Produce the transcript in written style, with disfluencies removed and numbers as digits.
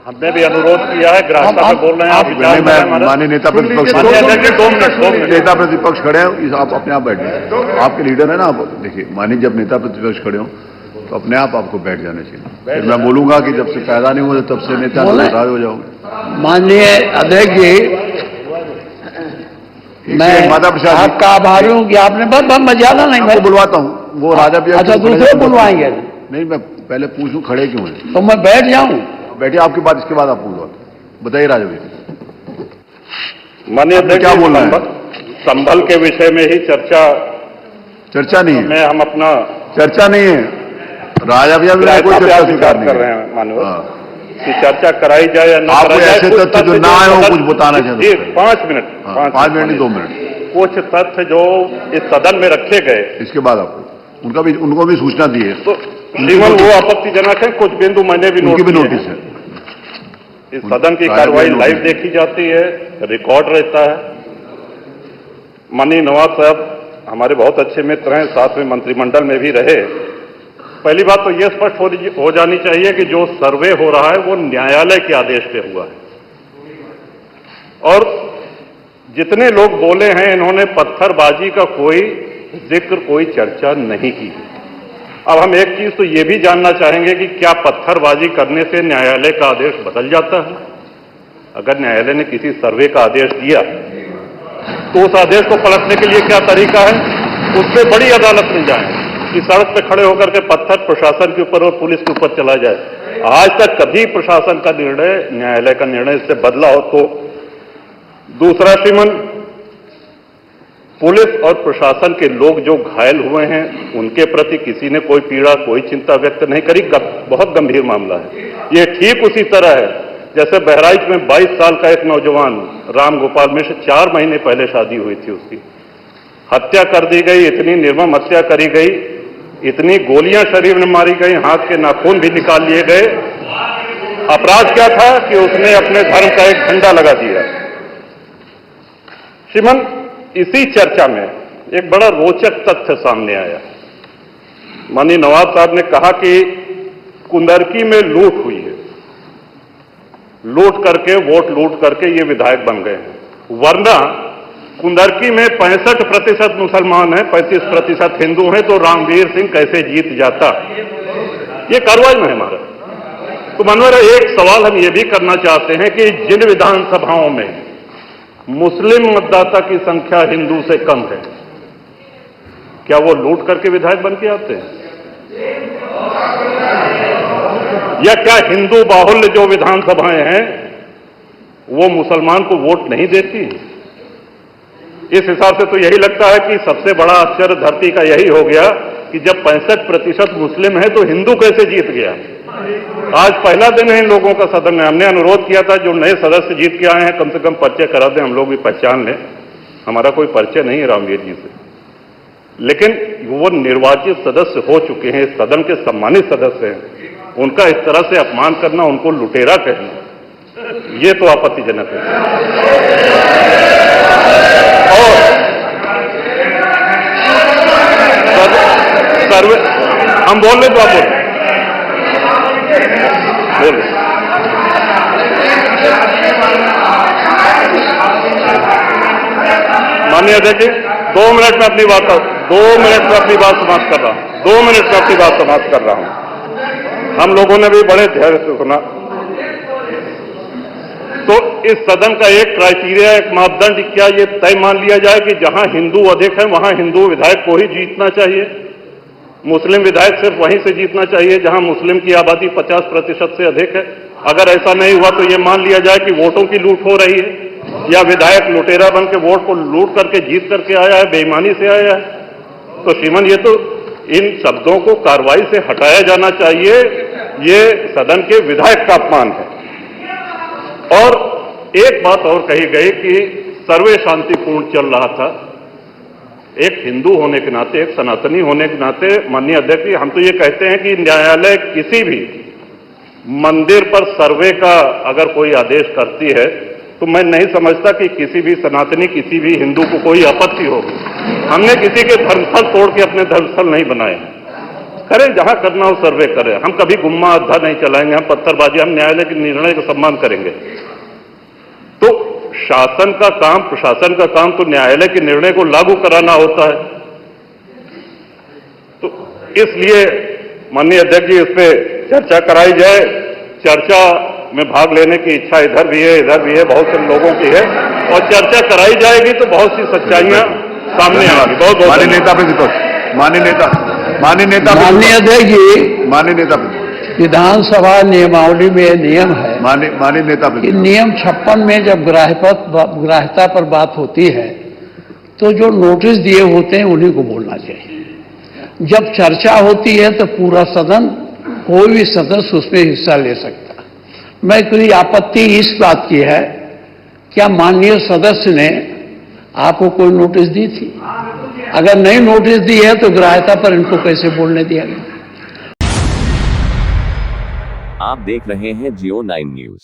हमने भी अनुरोध किया है, ग्राह्यता पे बोल रहे हैं आप। माननीय नेता प्रतिपक्ष, 2 मिनट। नेता प्रतिपक्ष खड़े हैं, आप अपने आप बैठ जाए। आपके लीडर है ना, आप देखिए, माननीय जब नेता प्रतिपक्ष खड़े हो तो अपने आप आपको बैठ जाना चाहिए। फिर मैं बोलूंगा कि जब से पैदा नहीं हुए तब से नेता नाराज हो जाओगे। माननीय अध्यक्ष जी, मैं माता प्रसाद आपका आभारी हूँ कि आपने बस मैं ज्यादा नहीं, मैं बुलवाता हूँ वो राजा भैया। अच्छा, दूसरे बुलवाएंगे? नहीं, मैं पहले पूछूं खड़े क्यों हैं, तो मैं बैठ जाऊं? बैठिए, आपकी बात इसके बाद आप बुलवाते। बताइए राजा भैया, माननीय अध्यक्ष, क्या बोल रहे हैं? संभल के विषय में ही चर्चा नहीं है, हम अपना चर्चा नहीं है राजा भैया, कोई चर्चा स्वीकार नहीं कर रहे हैं माननीय कि चर्चा कराई जाए या ना कराई जाए। ऐसे तथ्य जो ना आए हो कुछ बताना चाहते हैं? 5 मिनट, 5 मिनट नहीं, 2 मिनट। कुछ तथ्य जो इस सदन में रखे गए, इसके बाद आपको उनको भी सूचना दी है, तो केवल वो आपत्तिजनक है। कुछ बिंदु मैंने भी नोटिस है। इस सदन की कार्रवाई लाइव देखी जाती है, रिकॉर्ड रहता है। माननीय नवाब साहब हमारे बहुत अच्छे मित्र हैं, साथ में मंत्रिमंडल में भी रहे। पहली बात तो यह स्पष्ट हो जानी चाहिए कि जो सर्वे हो रहा है वो न्यायालय के आदेश पे हुआ है, और जितने लोग बोले हैं इन्होंने पत्थरबाजी का कोई जिक्र, कोई चर्चा नहीं की। अब हम एक चीज तो ये भी जानना चाहेंगे कि क्या पत्थरबाजी करने से न्यायालय का आदेश बदल जाता है? अगर न्यायालय ने किसी सर्वे का आदेश दिया तो उस आदेश को पलटने के लिए क्या तरीका है? उससे बड़ी अदालत में जाए कि सड़क पे खड़े होकर के पत्थर प्रशासन के ऊपर और पुलिस के ऊपर चला जाए। आज तक कभी प्रशासन का निर्णय, न्यायालय का निर्णय इससे बदला हो तो? दूसरा, श्रीमान, पुलिस और प्रशासन के लोग जो घायल हुए हैं उनके प्रति किसी ने कोई पीड़ा, कोई चिंता व्यक्त नहीं करी। बहुत गंभीर मामला है ये। ठीक उसी तरह है जैसे बहराइच में 22 साल का एक नौजवान राम गोपाल मिश्र, 4 महीने पहले शादी हुई थी, उसकी हत्या कर दी गई। इतनी निर्मम हत्या करी गई, इतनी गोलियां शरीर में मारी गई, हाथ के नाखून भी निकाल लिए गए। अपराध क्या था कि उसने अपने धर्म का एक झंडा लगा दिया। श्रीमान, इसी चर्चा में एक बड़ा रोचक तथ्य सामने आया। माननीय नवाब साहब ने कहा कि कुंदरकी में लूट हुई है, लूट करके, वोट लूट करके ये विधायक बन गए हैं। वरना कुंदरकी में 65% मुसलमान हैं, 35% हिंदू हैं, तो रामवीर सिंह कैसे जीत जाता? ये कार्रवाई में है हमारा। तो मनोहर, एक सवाल हम ये भी करना चाहते हैं कि जिन विधानसभाओं में मुस्लिम मतदाता की संख्या हिंदू से कम है, क्या वो लूट करके विधायक बन के आते हैं? या क्या हिंदू बाहुल्य जो विधानसभाएं हैं वो मुसलमान को वोट नहीं देती? इस हिसाब से तो यही लगता है कि सबसे बड़ा आश्चर्य धरती का यही हो गया कि जब 65% मुस्लिम है तो हिंदू कैसे जीत गया? आज पहला दिन है इन लोगों का सदन में। हमने अनुरोध किया था जो नए सदस्य जीत के आए हैं कम से कम परिचय करा दें, हम लोग भी पहचान लें। हमारा कोई परिचय नहीं है रामवीर जी से, लेकिन वो निर्वाचित सदस्य हो चुके हैं, इस सदन के सम्मानित सदस्य हैं। उनका इस तरह से अपमान करना, उनको लुटेरा कहना, ये तो आपत्तिजनक है। और सर्वे हम बोल रहे तो आप बोल माननीय अध्यक्ष, 2 मिनट में अपनी बात 2 मिनट में अपनी बात समाप्त कर रहा हूं। 2 मिनट में अपनी बात समाप्त कर रहा हूं। हम लोगों ने भी बड़े धैर्य से सुना। तो इस सदन का एक क्राइटेरिया, एक मापदंड क्या ये तय मान लिया जाए कि जहां हिंदू अधिक है वहां हिंदू विधायक को ही जीतना चाहिए, मुस्लिम विधायक सिर्फ वहीं से जीतना चाहिए जहां मुस्लिम की आबादी 50% से अधिक है? अगर ऐसा नहीं हुआ तो ये मान लिया जाए कि वोटों की लूट हो रही है या विधायक लुटेरा बन के वोट को लूट करके जीत करके आया है, बेईमानी से आया है। तो श्रीमान, ये तो इन शब्दों को कार्रवाई से हटाया जाना चाहिए। ये सदन के विधायक का अपमान है। और एक बात और कही गई कि सर्वे शांतिपूर्ण चल रहा था। एक हिंदू होने के नाते, एक सनातनी होने के नाते माननीय अध्यक्ष जी, हम तो ये कहते हैं कि न्यायालय किसी भी मंदिर पर सर्वे का अगर कोई आदेश करती है तो मैं नहीं समझता कि किसी भी सनातनी, किसी भी हिंदू को कोई आपत्ति होगी। हमने किसी के धर्मस्थल तोड़ के अपने धर्मस्थल नहीं बनाए। करें, जहां करना हो सर्वे करें। हम कभी गुम्मा अद्धा नहीं चलाएंगे, हम पत्थरबाजी, हम न्यायालय के निर्णय का सम्मान करेंगे। तो शासन का काम, प्रशासन का काम तो न्यायालय के निर्णय को लागू कराना होता है। तो इसलिए माननीय अध्यक्ष जी, इस पे चर्चा कराई जाए। चर्चा में भाग लेने की इच्छा इधर भी है, इधर भी है, बहुत से लोगों की है, और चर्चा कराई जाएगी तो बहुत सी सच्चाइयां सामने आएंगी। बहुत बहुत माननीय नेता प्रतिपक्ष, माननीय नेता माननीय अध्यक्ष जी, माननीय नेता प्रतिपक्ष, विधानसभा नियमावली में यह नियम है माननीय नेता कि प्रतिपक्ष, नियम 56 में जब ग्राह्यता पर बात होती है तो जो नोटिस दिए होते हैं उन्हीं को बोलना चाहिए। जब चर्चा होती है तो पूरा सदन, कोई भी सदस्य उसमें हिस्सा ले सकता। मैं कोई आपत्ति इस बात की है, क्या माननीय सदस्य ने आपको कोई नोटिस दी थी? अगर नहीं नोटिस दी है तो ग्राह्यता पर इनको कैसे बोलने दिया गया? आप देख रहे हैं जियो 9 न्यूज।